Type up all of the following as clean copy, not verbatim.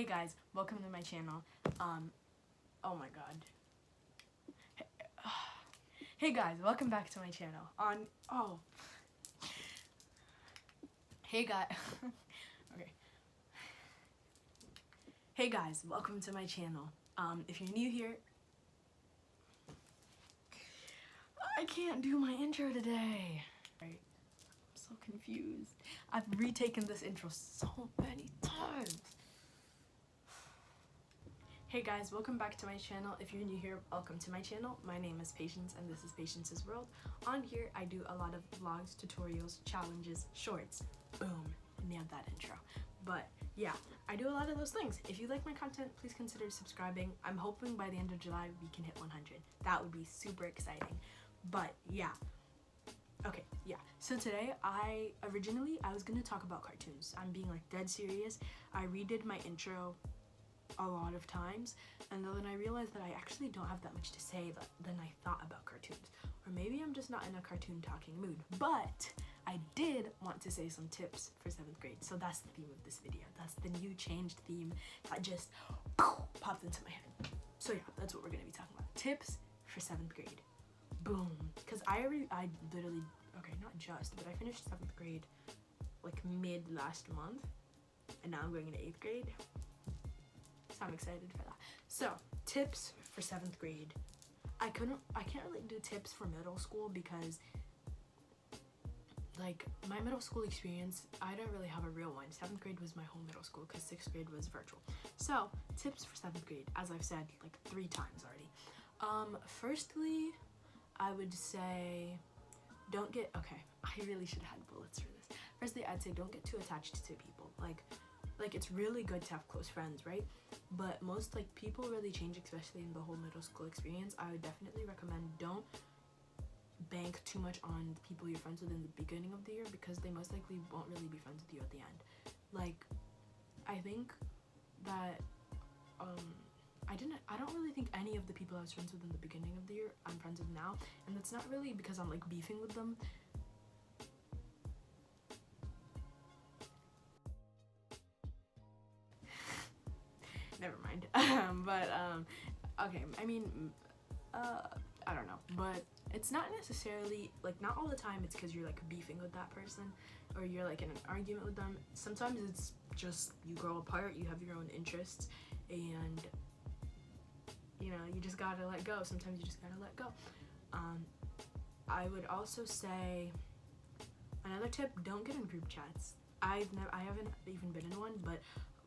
Hey guys, welcome to my channel. Oh my god. Hey guys, welcome back to my channel. Hey guys. Okay. Hey guys, welcome to my channel. If you're new here, I can't do my intro today. I'm so confused. I've retaken this intro so many times. Hey guys, welcome back to my channel. If you're new here, welcome to my channel. My name is Patience and this is Patience's World. On here, I do a lot of vlogs, tutorials, challenges, shorts. Boom, nailed that intro. But yeah, I do a lot of those things. If you like my content, please consider subscribing. I'm hoping by the end of July we can hit 100. That would be super exciting. But yeah. Okay, yeah. So today, I was gonna talk about cartoons. I'm being like dead serious. I redid my intro a lot of times, and then I realized that I actually don't have that much to say than I thought about cartoons, or maybe I'm just not in a cartoon talking mood. But I did want to say some tips for 7th grade, so that's the theme of this video. That's the new changed theme that just popped into my head. So yeah, that's what we're gonna be talking about. Tips for 7th grade. Boom. Because I literally, okay, not just, but I finished 7th grade like mid last month, and now I'm going into 8th grade. So I'm excited for that. So, tips for 7th grade. I can't really do tips for middle school because like my middle school experience, I don't really have a real one. 7th grade was my whole middle school because 6th grade was virtual. So, tips for 7th grade, as I've said like 3 times already. Firstly, I would say okay, I really should have had bullets for this. Firstly, I'd say don't get too attached to people. Like it's really good to have close friends, right? But most like people really change, especially in the whole middle school experience. I would definitely recommend don't bank too much on the people you're friends with in the beginning of the year, because they most likely won't really be friends with you at the end. Like, I think that I don't really think any of the people I was friends with in the beginning of the year I'm friends with now, and that's not really because I'm like beefing with them. Never mind. Okay, I mean, I don't know, but it's not necessarily, like, not all the time it's because you're like beefing with that person or you're like in an argument with them. Sometimes it's just you grow apart, you have your own interests, and you know, you just gotta let go. Sometimes you just gotta let go. I would also say another tip: don't get in group chats. I haven't even been in one, but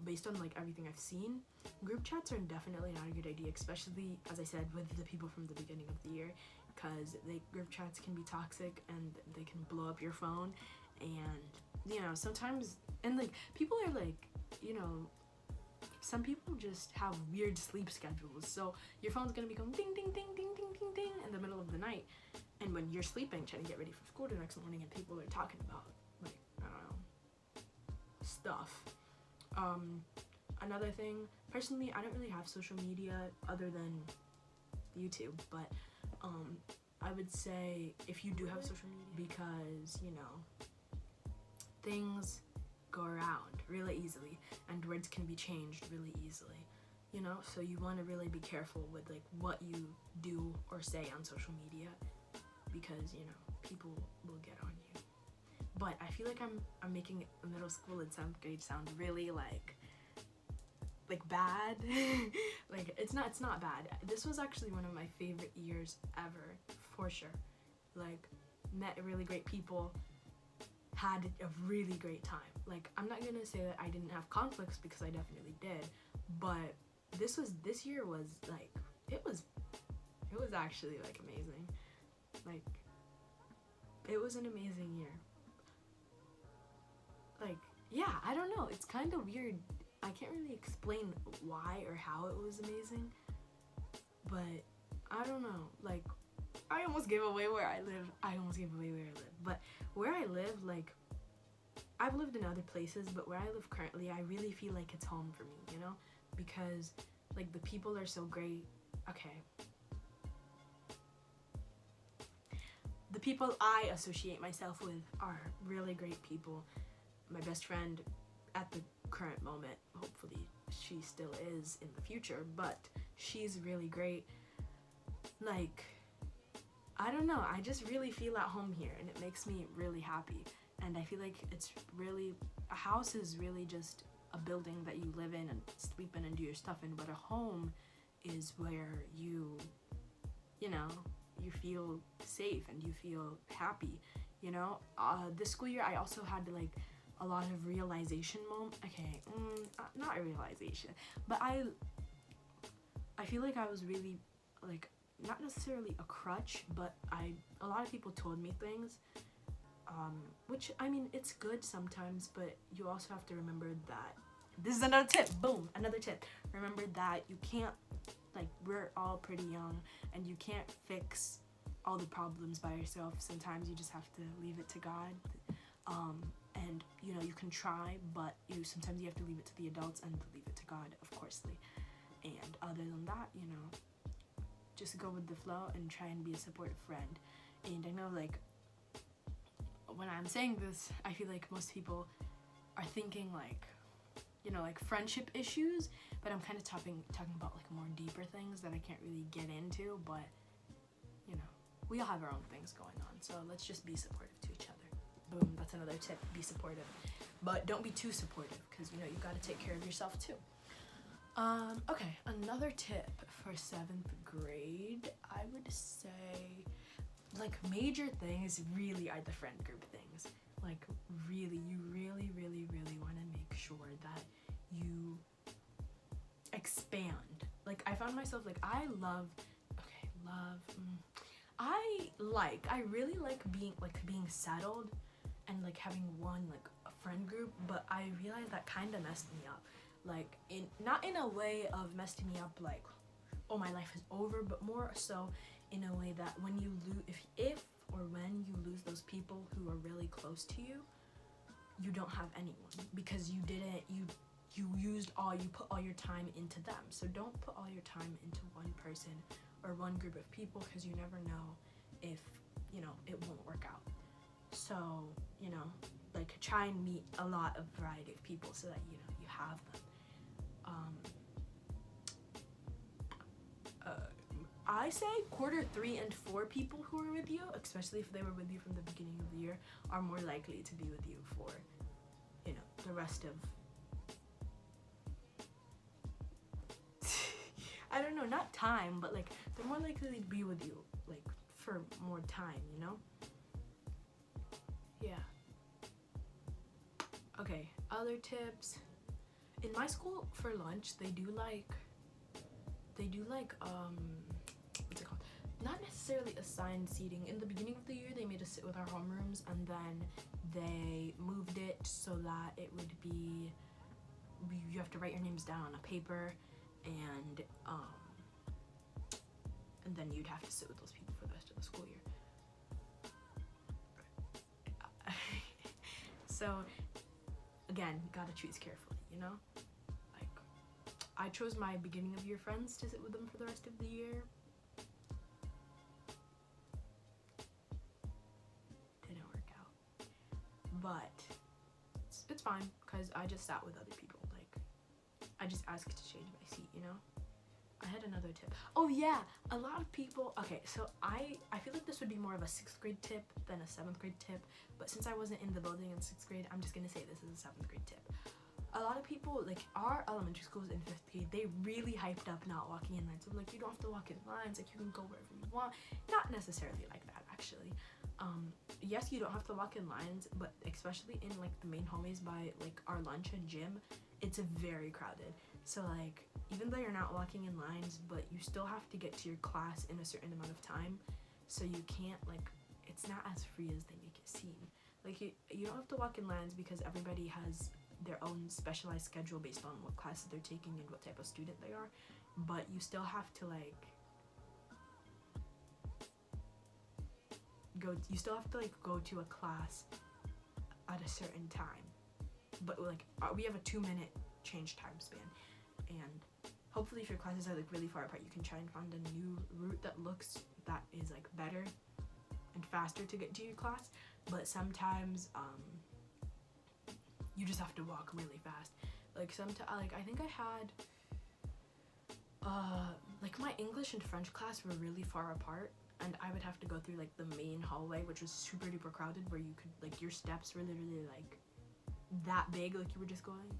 based on like everything I've seen, group chats are definitely not a good idea, especially, as I said, with the people from the beginning of the year, because group chats can be toxic and they can blow up your phone. And you know, sometimes, and like people are like, you know, some people just have weird sleep schedules, so your phone's gonna be going ding ding ding ding ding ding ding in the middle of the night, and when you're sleeping trying to get ready for school the next morning, and people are talking about like, I don't know, stuff. Another thing, personally, I don't really have social media other than YouTube, but I would say if you do have social media, because you know, things go around really easily and words can be changed really easily, you know, so you want to really be careful with like what you do or say on social media, because you know, people will get on you. But I feel like I'm making middle school and 7th grade sound really like bad. Like it's not bad. This was actually one of my favorite years ever, for sure. Like, met really great people, had a really great time. Like, I'm not gonna say that I didn't have conflicts, because I definitely did, but this year was like, it was actually like amazing. Like, it was an amazing year. Like, yeah, I don't know, it's kind of weird. I can't really explain why or how it was amazing, but I don't know, like, I almost gave away where I live. But where I live, like, I've lived in other places, but where I live currently, I really feel like it's home for me, you know? Because, like, the people are so great. Okay. The people I associate myself with are really great people. My best friend at the current moment, hopefully she still is in the future, but she's really great. Like, I don't know, I just really feel at home here, and it makes me really happy. And I feel like it's really, a house is really just a building that you live in and sleep in and do your stuff in, but a home is where you know, you feel safe and you feel happy, you know. This school year I also had like a lot of realization not a realization, but I feel like I was really like, not necessarily a crutch, but a lot of people told me things, which, I mean, it's good sometimes, but you also have to remember that, this is another tip, boom, another tip, remember that you can't, like, we're all pretty young, and you can't fix all the problems by yourself. Sometimes you just have to leave it to God, and, you know, you can try, but sometimes you have to leave it to the adults and leave it to God, of coursely. And other than that, you know, just go with the flow and try and be a supportive friend. And I know, like, when I'm saying this, I feel like most people are thinking, like, you know, like friendship issues, but I'm kind of talking about like more deeper things that I can't really get into, but, you know, we all have our own things going on, so let's just be supportive to each other. Boom, that's another tip, be supportive. But don't be too supportive, because, you know, you gotta take care of yourself too. Okay, another tip for 7th grade, I would say, like, major things really are the friend group things. Like, really, you really, really, really want to make sure that you expand. Like, I found myself, like, I really like being settled and, like, having one, like, a friend group, but I realized that kind of messed me up. Like, not in a way of messing me up, like, oh, my life is over, but more so in a way that when you if or when you lose those people who are really close to you, you don't have anyone, because you put all your time into them. So don't put all your time into one person or one group of people, because you never know if, you know, it won't work out. So, you know, like, try and meet a lot of variety of people so that, you know, you have them. I say quarter 3 and 4 people who are with you, especially if they were with you from the beginning of the year, are more likely to be with you for, you know, the rest of I don't know, not time, but, like, they're more likely to be with you, like, for more time, you know? Yeah. Okay, other tips. In my school, for lunch, they do like, what's it called? Not necessarily assigned seating. In the beginning of the year, they made us sit with our homerooms, and then they moved it so that it would be, you have to write your names down on a paper, and then you'd have to sit with those people for the rest of the school year. So, again, gotta choose carefully, you know? Like, I chose my beginning of year friends to sit with them for the rest of the year. Didn't work out. But it's fine, because I just sat with other people. Like, I just asked to change my seat, you know? I had another tip. Oh yeah, a lot of people, okay, so I feel like this would be more of a 6th grade tip than a 7th grade tip, but since I wasn't in the building in 6th grade, I'm just gonna say this is a 7th grade tip. A lot of people, like, our elementary schools in 5th grade, they really hyped up not walking in lines. So, like, you don't have to walk in lines, like, you can go wherever you want. Not necessarily like that, actually. Yes, you don't have to walk in lines, but especially in, like, the main hallways by, like, our lunch and gym, it's very crowded. So, like, even though you're not walking in lines, but you still have to get to your class in a certain amount of time, so you can't, like, it's not as free as they make it seem. Like, you don't have to walk in lines because everybody has their own specialized schedule based on what classes they're taking and what type of student they are, but you still have to, like, go to a class at a certain time, but, like, we have a 2-minute change time span, and hopefully if your classes are, like, really far apart, you can try and find a new route that is, like, better and faster to get to your class. But sometimes you just have to walk really fast, Like like I think I had like my English and French class were really far apart, and I would have to go through like the main hallway, which was super duper crowded, where you could like your steps were literally like that big, like you were just going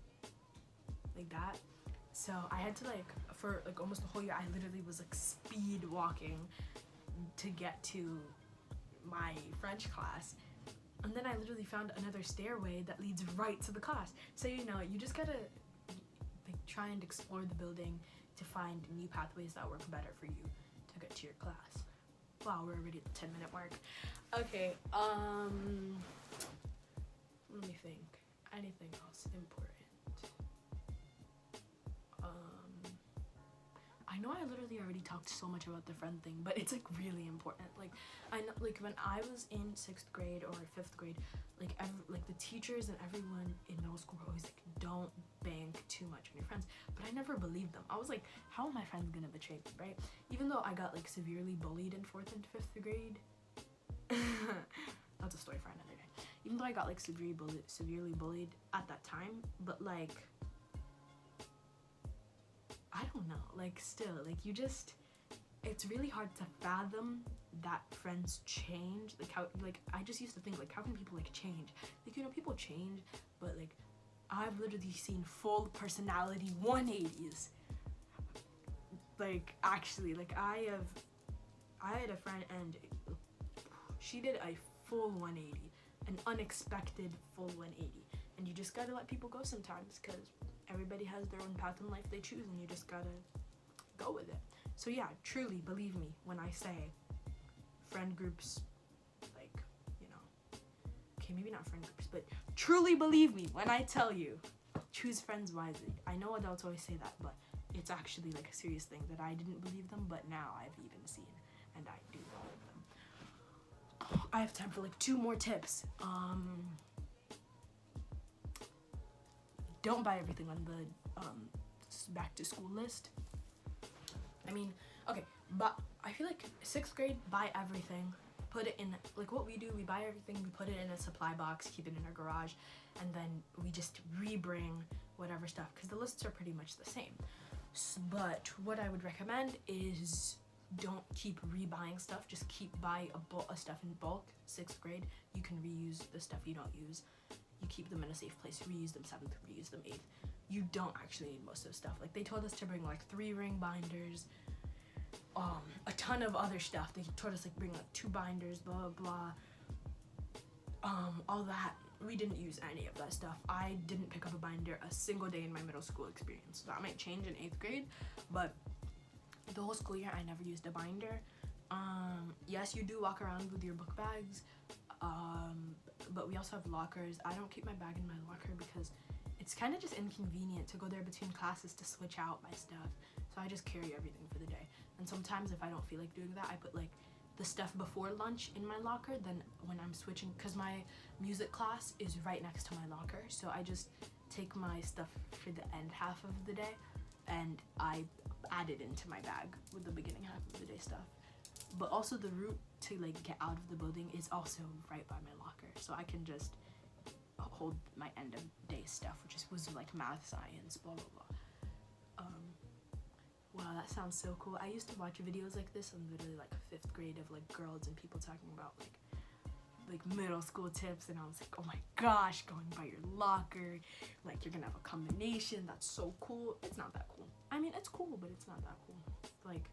like that. So I had to like for like almost the whole year I literally was like speed walking to get to my French class. And then I literally found another stairway that leads right to the class. So you know, you just gotta like try and explore the building to find new pathways that work better for you to get to your class. Wow, we're already at the 10-minute mark. Okay, let me think. Anything else important? I know I literally already talked so much about the friend thing, but it's like really important. Like I know, like when I was in 6th grade or 5th grade, like the teachers and everyone in middle school were always like, don't bank too much on your friends. But I never believed them. I was like, how are my friends gonna betray me, right? Even though I got like severely bullied in 4th and 5th grade. That's a story for another day. Even though I got like severely bullied at that time, but like I don't know, like still, like you just, it's really hard to fathom that friends change. Like how, like I just used to think like, how can people like change? Like, you know, people change, but like I've literally seen full personality 180s. Like actually, like I had a friend and she did a full 180, an unexpected full 180. And you just gotta let people go sometimes, because everybody has their own path in life they choose, and you just gotta go with it. So yeah, truly believe me when I say friend groups, like, you know, okay, maybe not friend groups, but truly believe me when I tell you, choose friends wisely. I know adults always say that, but it's actually like a serious thing that I didn't believe them, but now I've even seen, and I do believe them. I have time for like 2 more tips. Don't buy everything on the back to school list. I mean, okay, but I feel like 6th grade, buy everything. Put it in, like what we do, we buy everything, we put it in a supply box, keep it in our garage, and then we just rebring whatever stuff, because the lists are pretty much the same. But what I would recommend is don't keep rebuying stuff, just buy a stuff in bulk. 6th grade, you can reuse the stuff you don't use. You keep them in a safe place, reuse them 7th, reuse them 8th. You don't actually need most of the stuff. Like they told us to bring like 3-ring binders, a ton of other stuff. They told us like bring like 2 binders, blah blah, all that. We didn't use any of that stuff. I didn't pick up a binder a single day in my middle school experience. That might change in 8th grade, but the whole school year I never used a binder. Yes, you do walk around with your book bags, but we also have lockers. I don't keep my bag in my locker because it's kind of just inconvenient to go there between classes to switch out my stuff. So I just carry everything for the day. And sometimes if I don't feel like doing that, I put like the stuff before lunch in my locker. Then when I'm switching, because my music class is right next to my locker, so I just take my stuff for the end half of the day and I add it into my bag with the beginning half of the day stuff. But also the route to like get out of the building is also right by my locker, so I can just hold my end of day stuff, which was like math, science, blah blah blah. Wow, that sounds so cool. I used to watch videos like this in literally like 5th grade of like girls and people talking about like middle school tips, and I was like, oh my gosh, going by your locker, like you're gonna have a combination. That's so cool. It's not that cool. I mean, it's cool, but it's not that cool. Like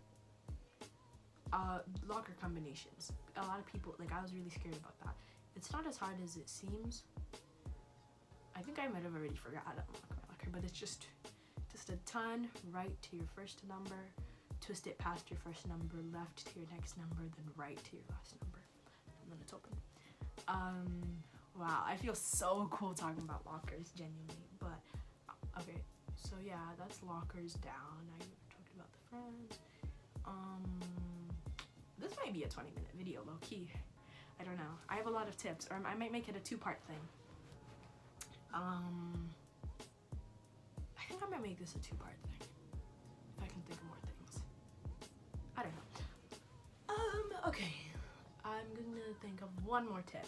locker combinations, a lot of people, like I was really scared about that. It's not as hard as it seems. I think I might have already forgot how to unlock my locker, but it's just a ton right to your first number, twist it past your first number, left to your next number, then right to your last number, and then it's open. Wow, I feel so cool talking about lockers, genuinely. But okay, so yeah, that's lockers down. I talked about the friends. This might be a 20-minute video, low key. I don't know. I have a lot of tips, or I might make it a 2-part thing. I think I might make this a 2-part thing, if I can think of more things. I don't know. Okay. I'm gonna think of one more tip.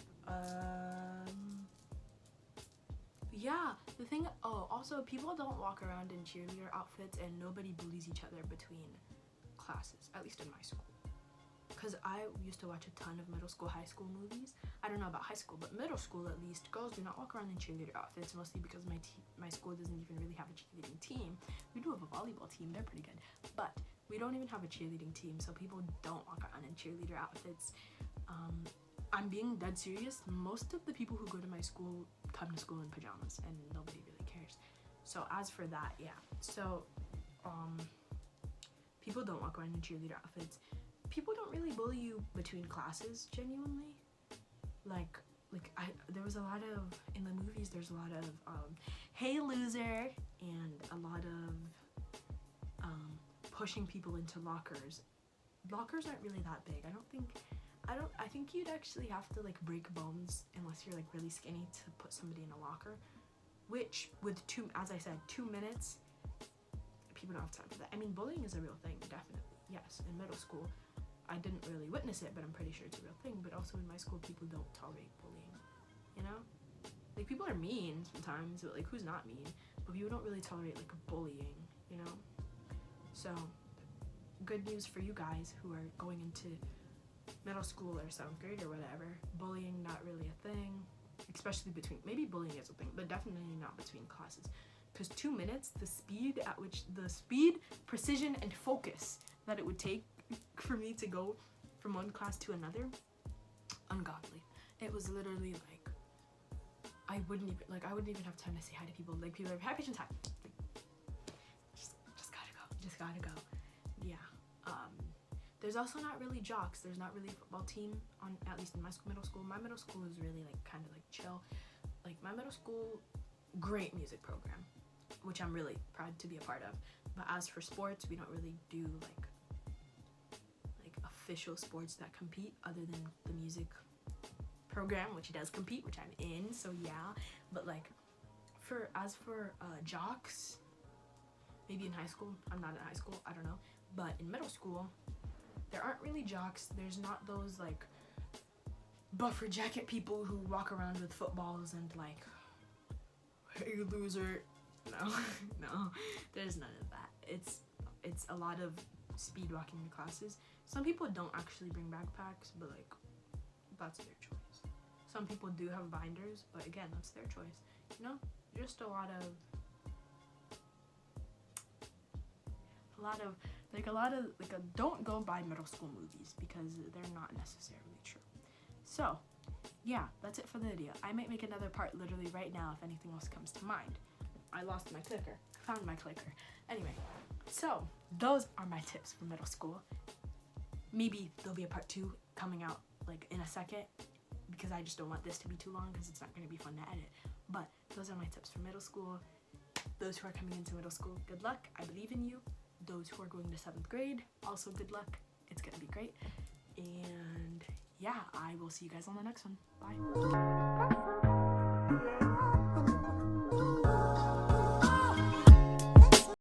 Yeah, The thing, oh, also people don't walk around in cheerleader outfits and nobody bullies each other between classes, at least in my school. Because I used to watch a ton of middle school, high school movies. I don't know about high school, but middle school at least, girls do not walk around in cheerleader outfits, mostly because my school doesn't even really have a cheerleading team. We do have a volleyball team, they're pretty good, but we don't even have a cheerleading team, so people don't walk around in cheerleader outfits. I'm being dead serious. Most of the people who go to my school come to school in pajamas, and nobody really cares. So as for that, yeah. So, people don't walk around in cheerleader outfits. People don't really bully you between classes, genuinely. There was a lot of, in the movies, there's a lot of, hey loser, and a lot of, pushing people into lockers. Lockers aren't really that big. I think you'd actually have to like break bones unless you're like really skinny to put somebody in a locker, which with as I said, 2 minutes, people don't have time for that. I mean, bullying is a real thing, definitely. Yes, in middle school, I didn't really witness it, but I'm pretty sure it's a real thing. But also in my school, people don't tolerate bullying, you know? Like, people are mean sometimes, but like, who's not mean? But people don't really tolerate like bullying, you know? So, good news for you guys who are going into middle school or 7th grade or whatever. Bullying, not really a thing, especially between, maybe bullying is a thing, but definitely not between classes. Because 2 minutes, the speed, precision, and focus that it would take for me to go from one class to another, ungodly. It was literally like, I wouldn't even have time to say hi to people. Like, people are like, hi, patience, hi. Just gotta go. Yeah. There's also not really jocks. There's not really a football team on, at least in my middle school. My middle school is really like kind of like chill. Like, my middle school, great music program, which I'm really proud to be a part of. But as for sports, we don't really do like official sports that compete other than the music program, which does compete, which I'm in, so yeah. But like, as for jocks, maybe in high school, I'm not in high school, I don't know, but in middle school, there aren't really jocks. There's not those like buffer jacket people who walk around with footballs and like, hey loser. No, there's none of that. It's a lot of speed walking in classes. Some people don't actually bring backpacks, but like, that's their choice. Some people do have binders, but again, that's their choice. You know, just a lot of don't go by middle school movies because they're not necessarily true. So, yeah, that's it for the video. I might make another part literally right now if anything else comes to mind. I lost my clicker. Found my clicker. Anyway, so those are my tips for middle school. Maybe there'll be a part 2 coming out like in a second because I just don't want this to be too long because it's not going to be fun to edit. But those are my tips for middle school. Those who are coming into middle school, good luck. I believe in you. Those who are going to 7th grade, also good luck. It's going to be great. And yeah, I will see you guys on the next one. Bye.